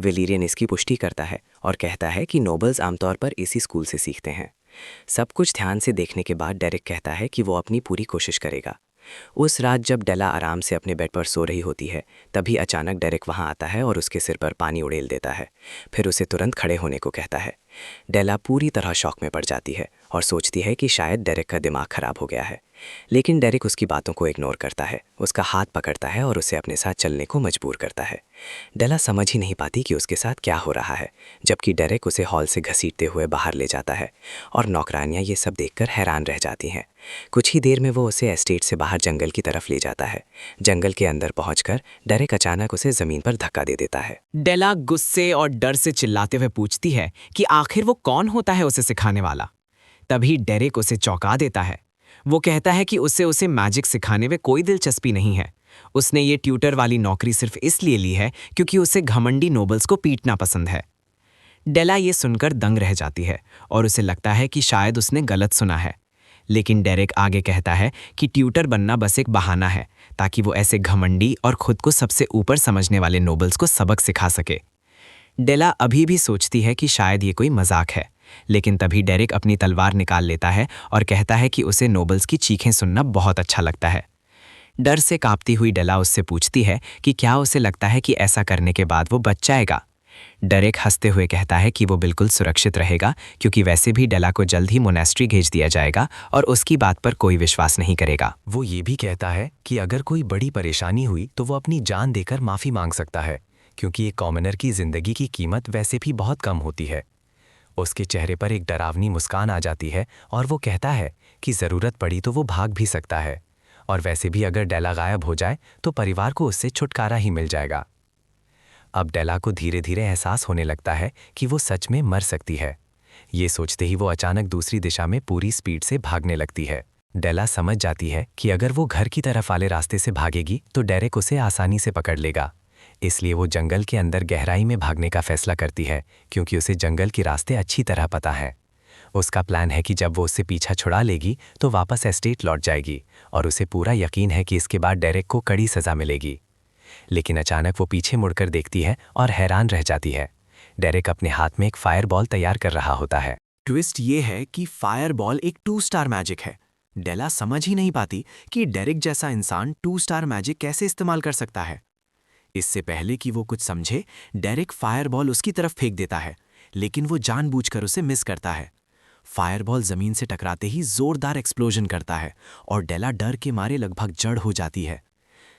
Speaker 6: वैलेरियन इसकी पुष्टि करता है और कहता है कि नोबल्स आमतौर पर इसी स्कूल से सीखते हैं। सब कुछ ध्यान से देखने के बाद डेरेक कहता है कि वो अपनी पूरी कोशिश करेगा। उस रात जब डेला आराम से अपने बेड पर सो रही होती है, तभी अचानक डेरेक वहां आता है और उसके सिर पर पानी उड़ेल देता है। फिर उसे तुरंत खड़े होने को कहता है। डेला पूरी तरह शॉक में पड़ जाती है और सोचती है कि शायद डेरेक का दिमाग खराब हो गया है। लेकिन डेरेक उसकी बातों को इग्नोर करता है, उसका हाथ पकड़ता है और उसे अपने साथ चलने को मजबूर करता है। डेला समझ ही नहीं पाती कि उसके साथ क्या हो रहा है, जबकि डेरेक उसे हॉल से घसीटते हुए बाहर ले जाता है और नौकरानियां ये सब देखकर हैरान रह जाती हैं। कुछ ही देर में वो उसे एस्टेट से बाहर जंगल की तरफ ले जाता है। जंगल के अंदर पहुंचकर डेरेक अचानक उसे जमीन पर धक्का दे देता है।
Speaker 5: डेला गुस्से और डर से चिल्लाते हुए पूछती है कि आखिर वो कौन होता है उसे सिखाने वाला। तभी डेरेक उसे चौंका देता है। वो कहता है कि उसे मैजिक सिखाने में कोई दिलचस्पी नहीं है। उसने ये ट्यूटर वाली नौकरी सिर्फ इसलिए ली है क्योंकि उसे घमंडी नोबल्स को पीटना पसंद है। डेला ये सुनकर दंग रह जाती है और उसे लगता है कि शायद उसने गलत सुना है। लेकिन डेरेक आगे कहता है कि ट्यूटर बनना बस एक बहाना है ताकि वो ऐसे घमंडी और खुद को सबसे ऊपर समझने वाले नोबल्स को सबक सिखा सके। डेला अभी भी सोचती है कि शायद ये कोई मजाक है, लेकिन तभी डेरेक अपनी तलवार निकाल लेता है और कहता है कि उसे नोबल्स की चीखें सुनना बहुत अच्छा लगता है। डर से कांपती हुई डेला उससे पूछती है कि क्या उसे लगता है कि ऐसा करने के बाद वो बच जाएगा। डेरेक हंसते हुए कहता है कि वो बिल्कुल सुरक्षित रहेगा क्योंकि वैसे भी डेला को जल्द ही मोनेस्ट्री भेज दिया जाएगा और उसकी बात पर कोई विश्वास नहीं करेगा।
Speaker 2: वो ये भी कहता है कि अगर कोई बड़ी परेशानी हुई तो वो अपनी जान देकर माफ़ी मांग सकता है, क्योंकि एक कॉमनर की ज़िंदगी की कीमत वैसे भी बहुत कम होती है। उसके चेहरे पर एक डरावनी मुस्कान आ जाती है और वो कहता है कि ज़रूरत पड़ी तो वो भाग भी सकता है, और वैसे भी अगर डेला गायब हो जाए तो परिवार को उससे छुटकारा ही मिल जाएगा। अब डेला को धीरे धीरे एहसास होने लगता है कि वो सच में मर सकती है। ये सोचते ही वो अचानक दूसरी दिशा में पूरी स्पीड से भागने लगती है। डेला समझ जाती है कि अगर वो घर की तरफ वाले रास्ते से भागेगी तो डेरेक उसे आसानी से पकड़ लेगा। इसलिए वो जंगल के अंदर गहराई में भागने का फैसला करती है, क्योंकि उसे जंगल के रास्ते अच्छी तरह पता है। उसका प्लान है कि जब वो उससे पीछा छुड़ा लेगी तो वापस एस्टेट लौट जाएगी, और उसे पूरा यकीन है कि इसके बाद डेरेक को कड़ी सज़ा मिलेगी। लेकिन अचानक वो पीछे मुड़कर देखती है और हैरान रह जाती है। डेरेक अपने हाथ में एक फायर बॉल तैयार कर रहा होता है।
Speaker 4: ट्विस्ट ये है कि फायर बॉल एक 2 स्टार मैजिक है। डेला समझ ही नहीं पाती कि डेरेक जैसा इंसान 2 स्टार मैजिक कैसे इस्तेमाल कर सकता है। इससे पहले कि वो कुछ समझे, डेरेक फायर बॉल उसकी तरफ फेंक देता है, लेकिन वो जानबूझकर उसे मिस करता है। फायर बॉल जमीन से टकराते ही जोरदार एक्सप्लोजन करता है और डेला डर के मारे लगभग जड़ हो जाती है।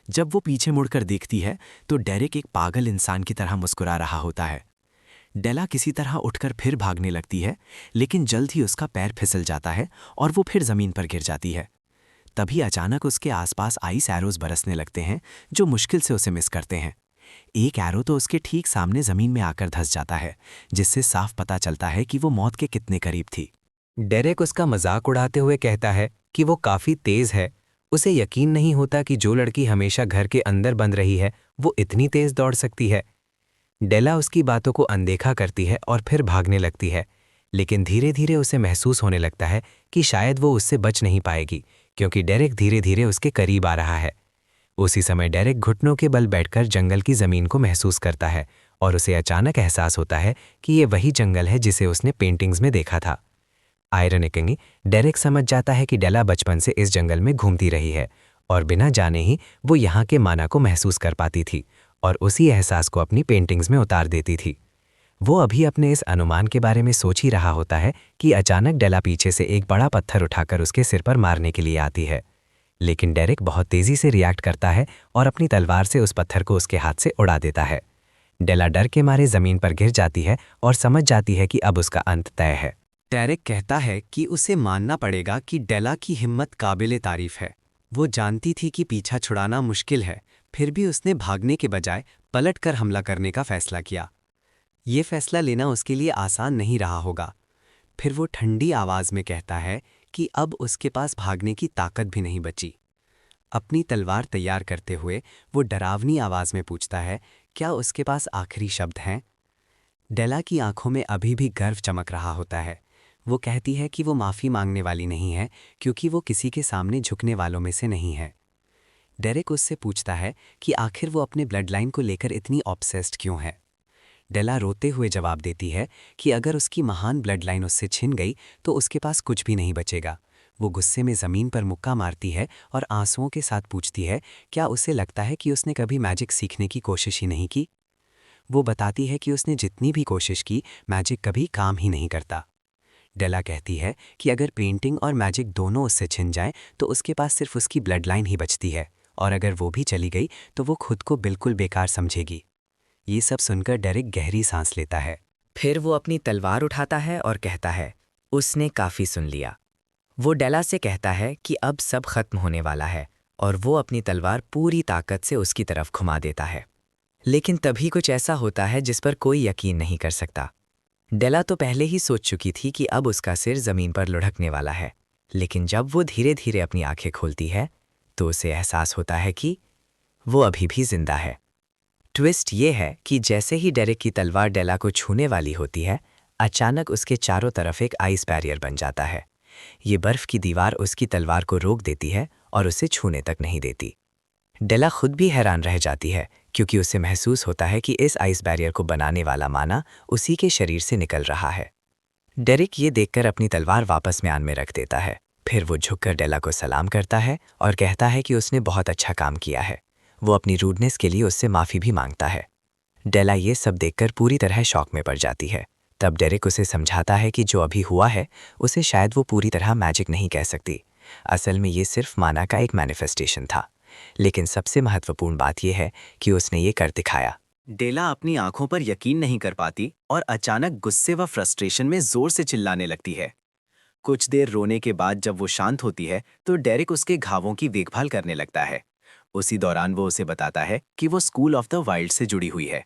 Speaker 4: जब वो पीछे मुड़कर देखती है तो डेरेक एक पागल इंसान की तरह मुस्कुरा रहा होता है। डेला किसी तरह उठकर फिर भागने लगती है, लेकिन जल्द ही उसका पैर फिसल जाता है और वो फिर जमीन पर गिर जाती है। तभी अचानक उसके आसपास आइस एरोज बरसने लगते हैं, जो मुश्किल से उसे मिस करते हैं। एक एरो तो उसके ठीक सामने जमीन में आकर धंस जाता है, जिससे साफ पता चलता है कि वो मौत के कितने करीब थी।
Speaker 2: डेरेक उसका मजाक उड़ाते हुए कहता है कि वो काफ़ी तेज़ है। उसे यकीन नहीं होता कि जो लड़की हमेशा घर के अंदर बंद रही है वो इतनी तेज़ दौड़ सकती है। डेला उसकी बातों को अनदेखा करती है और फिर भागने लगती है, लेकिन धीरे धीरे उसे महसूस होने लगता है कि शायद वो उससे बच नहीं पाएगी, क्योंकि डेरेक धीरे धीरे उसके करीब आ रहा है। उसी समय डेरेक घुटनों के बल बैठकर जंगल की ज़मीन को महसूस करता है और उसे अचानक एहसास होता है कि ये वही जंगल है जिसे उसने पेंटिंग्स में देखा था। आयरनिकली, डेरेक समझ जाता है कि डेला बचपन से इस जंगल में घूमती रही है और बिना जाने ही वो यहाँ के माना को महसूस कर पाती थी और उसी एहसास को अपनी पेंटिंग्स में उतार देती थी। वो अभी अपने इस अनुमान के बारे में सोच ही रहा होता है कि अचानक डेला पीछे से एक बड़ा पत्थर उठाकर उसके सिर पर मारने के लिए आती है, लेकिन डेरेक बहुत तेज़ी से रिएक्ट करता है और अपनी तलवार से उस पत्थर को उसके हाथ से उड़ा देता है। डेला डर के मारे ज़मीन पर गिर जाती है और समझ जाती है कि अब उसका अंत तय है।
Speaker 3: डेरेक कहता है कि उसे मानना पड़ेगा कि डेला की हिम्मत काबिले तारीफ है। वो जानती थी कि पीछा छुड़ाना मुश्किल है, फिर भी उसने भागने के बजाय पलटकर हमला करने का फैसला किया। ये फैसला लेना उसके लिए आसान नहीं रहा होगा। फिर वो ठंडी आवाज़ में कहता है कि अब उसके पास भागने की ताकत भी नहीं बची। अपनी तलवार तैयार करते हुए वो डरावनी आवाज़ में पूछता है, क्या उसके पास आखिरी शब्द हैं? डेला की आंखों में अभी भी गर्व चमक रहा होता है। वो कहती है कि वो माफ़ी मांगने वाली नहीं है, क्योंकि वो किसी के सामने झुकने वालों में से नहीं है। डेरेक उससे पूछता है कि आखिर वो अपने ब्लड लाइन को लेकर इतनी ऑब्सेस्ड क्यों है। डेला रोते हुए जवाब देती है कि अगर उसकी महान ब्लड लाइन उससे छिन गई तो उसके पास कुछ भी नहीं बचेगा।
Speaker 2: वो गुस्से में ज़मीन पर मुक्का मारती है और आंसुओं के साथ पूछती है क्या उसे लगता है कि उसने कभी मैजिक सीखने की कोशिश ही नहीं की। वो बताती है कि उसने जितनी भी कोशिश की मैजिक कभी काम ही नहीं करता। डेला कहती है कि अगर पेंटिंग और मैजिक दोनों उससे छिन जाएं तो उसके पास सिर्फ उसकी ब्लड लाइन ही बचती है, और अगर वो भी चली गई तो वो खुद को बिल्कुल बेकार समझेगी। ये सब सुनकर डेरिक गहरी सांस लेता है।
Speaker 6: फिर वो अपनी तलवार उठाता है और कहता है उसने काफ़ी सुन लिया। वो डेला से कहता है कि अब सब खत्म होने वाला है और वो अपनी तलवार पूरी ताकत से उसकी तरफ घुमा देता है। लेकिन तभी कुछ ऐसा होता है जिस पर कोई यकीन नहीं कर सकता। डेला तो पहले ही सोच चुकी थी कि अब उसका सिर ज़मीन पर लुढ़कने वाला है, लेकिन जब वो धीरे धीरे अपनी आंखें खोलती है तो उसे एहसास होता है कि वो अभी भी जिंदा है। ट्विस्ट ये है कि जैसे ही डेरिक की तलवार डेला को छूने वाली होती है, अचानक उसके चारों तरफ एक आइस बैरियर बन जाता है। ये बर्फ की दीवार उसकी तलवार को रोक देती है और उसे छूने तक नहीं देती। डेला खुद भी हैरान रह जाती है क्योंकि उसे महसूस होता है कि इस आइस बैरियर को बनाने वाला माना उसी के शरीर से निकल रहा है। डेरिक ये देखकर अपनी तलवार वापस म्यान में रख देता है। फिर वो झुककर डेला को सलाम करता है और कहता है कि उसने बहुत अच्छा काम किया है। वो अपनी रूडनेस के लिए उससे माफ़ी भी मांगता है। डेला ये सब देखकर पूरी तरह शॉक में पड़ जाती है। तब डेरिक उसे समझाता है कि जो अभी हुआ है उसे शायद वो पूरी तरह मैजिक नहीं कह सकती। असल में ये सिर्फ माना का एक मैनिफेस्टेशन था। लेकिन सबसे महत्वपूर्ण बात यह है कि उसने ये कर दिखाया।
Speaker 1: डेला अपनी आंखों पर यकीन नहीं कर पाती और अचानक गुस्से व फ्रस्ट्रेशन में जोर से चिल्लाने लगती है। कुछ देर रोने के बाद जब वो शांत होती है तो डेरिक उसके घावों की देखभाल करने लगता है। उसी दौरान वो उसे बताता है कि वो स्कूल ऑफ द वाइल्ड से जुड़ी हुई है।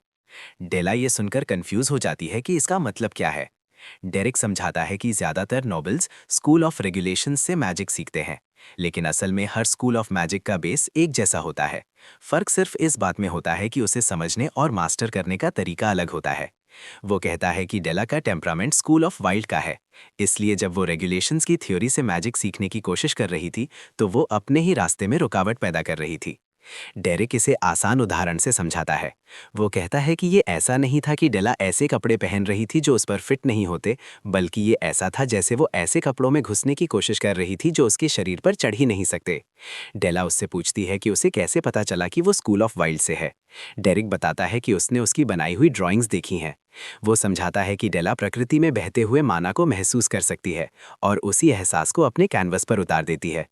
Speaker 1: डेला ये सुनकर कंफ्यूज हो जाती है कि इसका मतलब क्या है। डेरिक समझाता है कि ज्यादातर नोबल्स स्कूल ऑफ रेगुलेशंस से मैजिक सीखते हैं, लेकिन असल में हर स्कूल ऑफ मैजिक का बेस एक जैसा होता है। फर्क सिर्फ इस बात में होता है कि उसे समझने और मास्टर करने का तरीका अलग होता है। वो कहता है कि डेला का टेम्परामेंट स्कूल ऑफ वाइल्ड का है, इसलिए जब वो रेगुलेशंस की थ्योरी से मैजिक सीखने की कोशिश कर रही थी तो वो अपने ही रास्ते में रुकावट पैदा कर रही थी। डेरिक इसे आसान उदाहरण से समझाता है। वो कहता है कि ये ऐसा नहीं था कि डेला ऐसे कपड़े पहन रही थी जो उस पर फिट नहीं होते, बल्कि ये ऐसा था जैसे वो ऐसे कपड़ों में घुसने की कोशिश कर रही थी जो उसके शरीर पर चढ़ ही नहीं सकते। डेला उससे पूछती है कि उसे कैसे पता चला कि वो स्कूल ऑफ वाइल्ड से है। डेरिक बताता है कि उसने उसकी बनाई हुई ड्राइंग्स देखी हैं। वो समझाता है कि डेला प्रकृति में बहते हुए माना को महसूस कर सकती है और उसी एहसास को अपने कैनवस पर उतार देती है।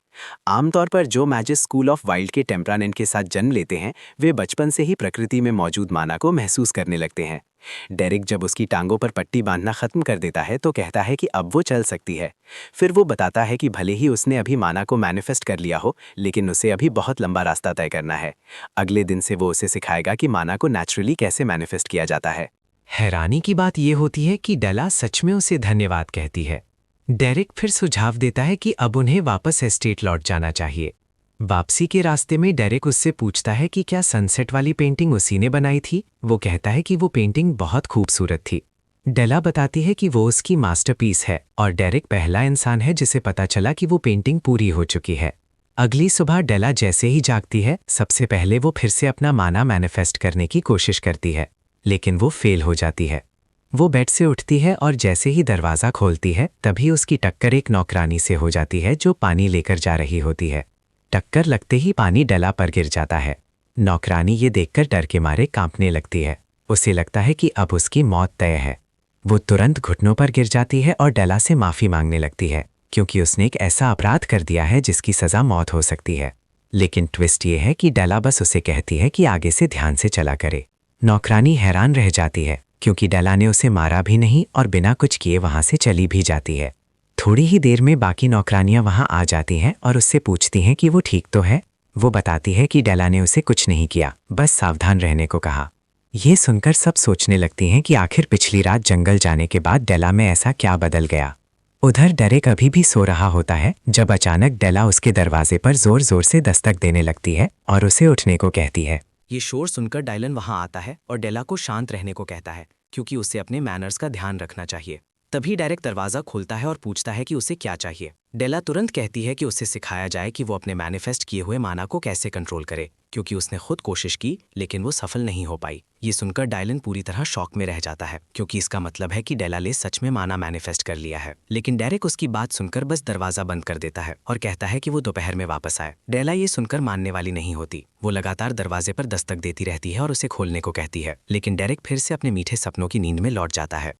Speaker 1: आमतौर पर जो मैजिक स्कूल ऑफ वाइल्ड के टेम्परामेंट के साथ जन्म लेते हैं वे बचपन से ही प्रकृति में मौजूद माना को महसूस करने लगते हैं। डेरिक जब उसकी टांगों पर पट्टी बांधना खत्म कर देता है तो कहता है कि अब वो चल सकती है। फिर वो बताता है कि भले ही उसने अभी माना को मैनिफेस्ट कर लिया हो, लेकिन उसे अभी बहुत लंबा रास्ता तय करना है। अगले दिन से वो उसे सिखाएगा कि माना को नेचुरली कैसे मैनिफेस्ट किया जाता है।
Speaker 2: हैरानी की बात यह होती है कि डेला सच में उसे धन्यवाद कहती है। डेरिक फिर सुझाव देता है कि अब उन्हें वापस एस्टेट लौट जाना चाहिए। वापसी के रास्ते में डेरिक उससे पूछता है कि क्या सनसेट वाली पेंटिंग उसी ने बनाई थी। वो कहता है कि वो पेंटिंग बहुत खूबसूरत थी। डेला बताती है कि वो उसकी मास्टरपीस है और डेरिक पहला इंसान है जिसे पता चला कि वो पेंटिंग पूरी हो चुकी है। अगली सुबह डेला जैसे ही जागती है सबसे पहले वो फिर से अपना माना मैनिफेस्ट करने की कोशिश करती है, लेकिन वो फेल हो जाती है। वो बेड से उठती है और जैसे ही दरवाज़ा खोलती है तभी उसकी टक्कर एक नौकरानी से हो जाती है जो पानी लेकर जा रही होती है। टक्कर लगते ही पानी डेला पर गिर जाता है। नौकरानी ये देखकर डर के मारे कांपने लगती है। उसे लगता है कि अब उसकी मौत तय है। वो तुरंत घुटनों पर गिर जाती है और डेला से माफ़ी मांगने लगती है क्योंकि उसने एक ऐसा अपराध कर दिया है जिसकी सज़ा मौत हो सकती है। लेकिन ट्विस्ट ये है कि डेला बस उसे कहती है कि आगे से ध्यान से चला करे। नौकरानी हैरान रह जाती है क्योंकि डेला ने उसे मारा भी नहीं और बिना कुछ किए वहाँ से चली भी जाती है। थोड़ी ही देर में बाकी नौकरानियां वहां आ जाती हैं और उससे पूछती हैं कि वो ठीक तो है। वो बताती है कि डेला ने उसे कुछ नहीं किया, बस सावधान रहने को कहा। ये सुनकर सब सोचने लगती हैं कि आखिर पिछली रात जंगल जाने के बाद डेला में ऐसा क्या बदल गया। उधर डेरिक अभी भी सो रहा होता है जब अचानक डेला उसके दरवाजे पर जोर जोर से दस्तक देने लगती है और उसे उठने को कहती है।
Speaker 5: ये शोर सुनकर डायलन वहां आता है और डेला को शांत रहने को कहता है क्योंकि उसे अपने मैनर्स का ध्यान रखना चाहिए। तभी डेरिक दरवाज़ा खोलता है और पूछता है कि उसे क्या चाहिए। डेला तुरंत कहती है कि उसे सिखाया जाए कि वो अपने मैनिफेस्ट किए हुए माना को कैसे कंट्रोल करे, क्योंकि उसने खुद कोशिश की लेकिन वो सफल नहीं हो पाई।
Speaker 1: ये सुनकर डायलन पूरी तरह शॉक में रह जाता है, क्योंकि इसका मतलब है कि डेलाले सच में माना मैनिफेस्ट कर लिया है। लेकिन डेरेक उसकी बात सुनकर बस दरवाजा बंद कर देता है और कहता है कि वो दोपहर में वापस आए। डेला ये सुनकर मानने वाली नहीं होती। वो लगातार दरवाजे पर दस्तक देती रहती है और उसे खोलने को कहती है, लेकिन डेरेक फिर से अपने मीठे सपनों की नींद में लौट जाता है।